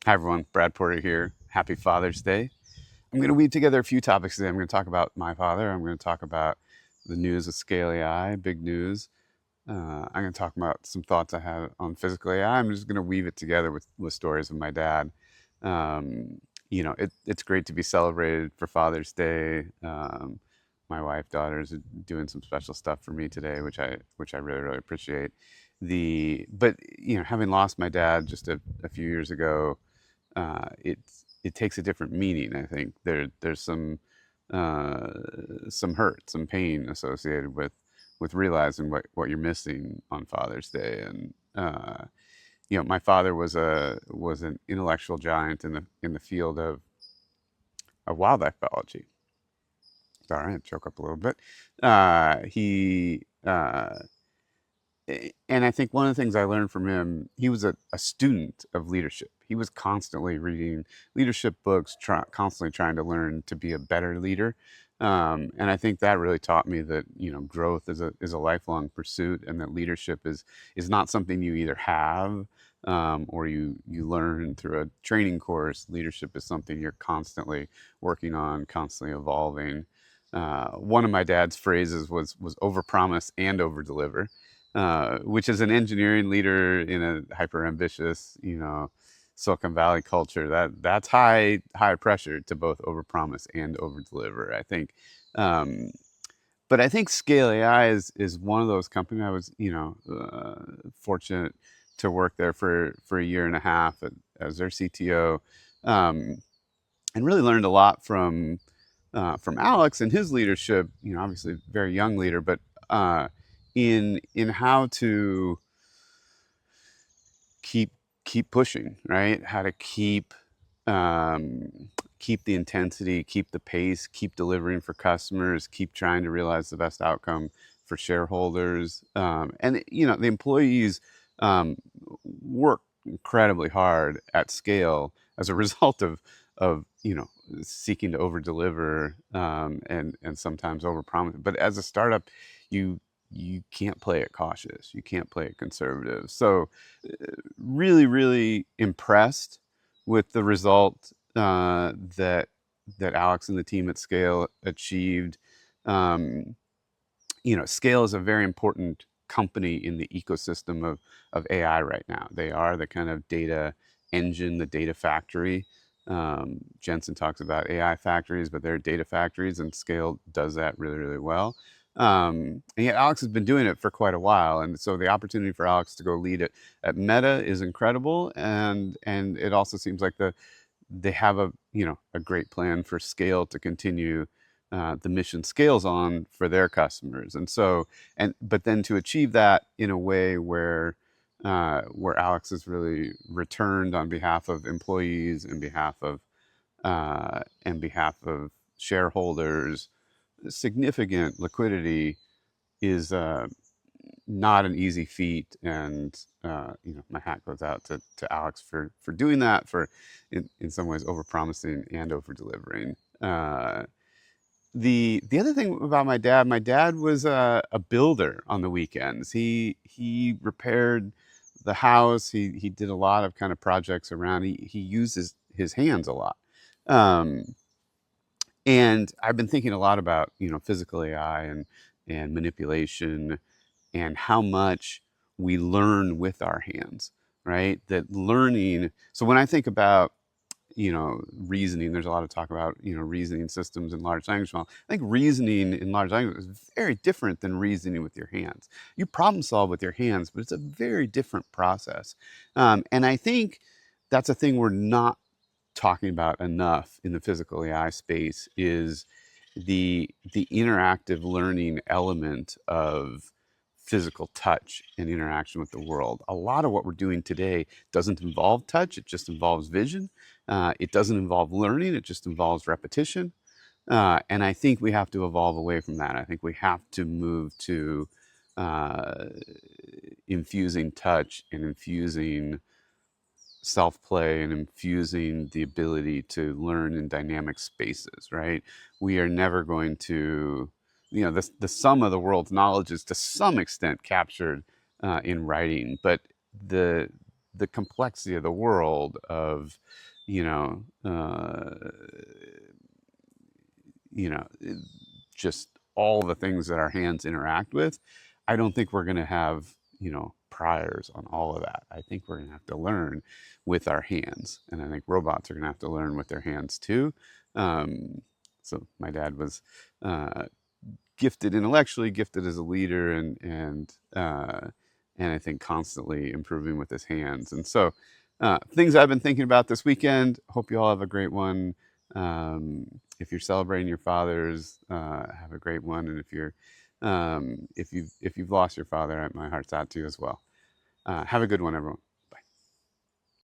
Hi, everyone. Brad Porter here. Happy Father's Day. I'm going to weave together a few topics today. I'm going to talk about my father. I'm going to talk about the news of Scale AI, big news. I'm going to talk about some thoughts I have on physical AI. I'm just going to weave it together with stories of my dad. Um, it's great to be celebrated for Father's Day. My wife, daughters are doing some special stuff for me today, which I really really appreciate. But having lost my dad just a few years ago, it takes a different meaning. I think there's uh, some hurt, some pain associated with realizing what you're missing on Father's Day. And my father was an intellectual giant in the field of wildlife biology. Sorry, I choke up a little bit. He And I think one of the things I learned from him, he was a student of leadership. He was constantly reading leadership books, constantly trying to learn to be a better leader. And I think that really taught me that growth is a lifelong pursuit, and that leadership is not something you either have or you learn through a training course. Leadership is something you're constantly working on, constantly evolving. One of my dad's phrases was overpromise and overdeliver, which is an engineering leader in a hyper ambitious, Silicon Valley culture. That's high pressure to both overpromise and overdeliver. I think, um, but I think Scale AI is one of those companies. I was fortunate to work there for a year and a half as their CTO, um, and really learned a lot from Alex and his leadership. Obviously very young leader, but in how to keep keep pushing, right? How to keep the intensity, keep the pace, keep delivering for customers, keep trying to realize the best outcome for shareholders, and the employees um, work incredibly hard at scale as a result of seeking to over deliver, and sometimes over promise. But as a startup, you you can't play it cautious, you can't play it conservative. So really, really impressed with the result that Alex and the team at Scale achieved. Um, Scale is a very important company in the ecosystem of AI right now. They are the kind of data engine, the data factory. Jensen talks about AI factories, but they're data factories, and Scale does that really, really well. And yet Alex has been doing it for quite a while, and so the opportunity for Alex to go lead it at Meta is incredible, and it also seems like they have a great plan for Scale to continue the mission Scales on for their customers. And so, but then to achieve that in a way where Alex is really returned on behalf of employees and behalf of shareholders, significant liquidity is not an easy feat. And my hat goes out to Alex for doing that, for in some ways over promising and over delivering. The other thing about my dad was a builder on the weekends. He repaired the house. He did a lot of kind of projects around. He uses his hands a lot. Um, and I've been thinking a lot about physical AI and manipulation, and how much we learn with our hands, right? That learning. So when I think about reasoning, there's a lot of talk about reasoning systems in large language model. I think reasoning in large language is very different than reasoning with your hands. You problem solve with your hands, but it's a very different process. And I think that's a thing we're not talking about enough in the physical AI space, is the interactive learning element of physical touch and interaction with the world. A lot of what we're doing today doesn't involve touch, it just involves vision. It doesn't involve learning, it just involves repetition. And I think we have to evolve away from that. I think we have to move to uh, infusing touch and infusing self play and infusing the ability to learn in dynamic spaces, right? We are never going to, the sum of the world's knowledge is to some extent captured in writing, but the the complexity of the world of, you know, you know, just all the things that our hands interact with. I don't think we're going to have, priors on all of that. I think we're going to have to learn with our hands. And I think robots are going to have to learn with their hands too. Um, so my dad was uh, gifted intellectually, gifted as a leader, and I think constantly improving with his hands. And so, things I've been thinking about this weekend. Hope you all have a great one. If you're celebrating your fathers, have a great one. And if you've lost your father, my heart's out to you as well. Have a good one, everyone.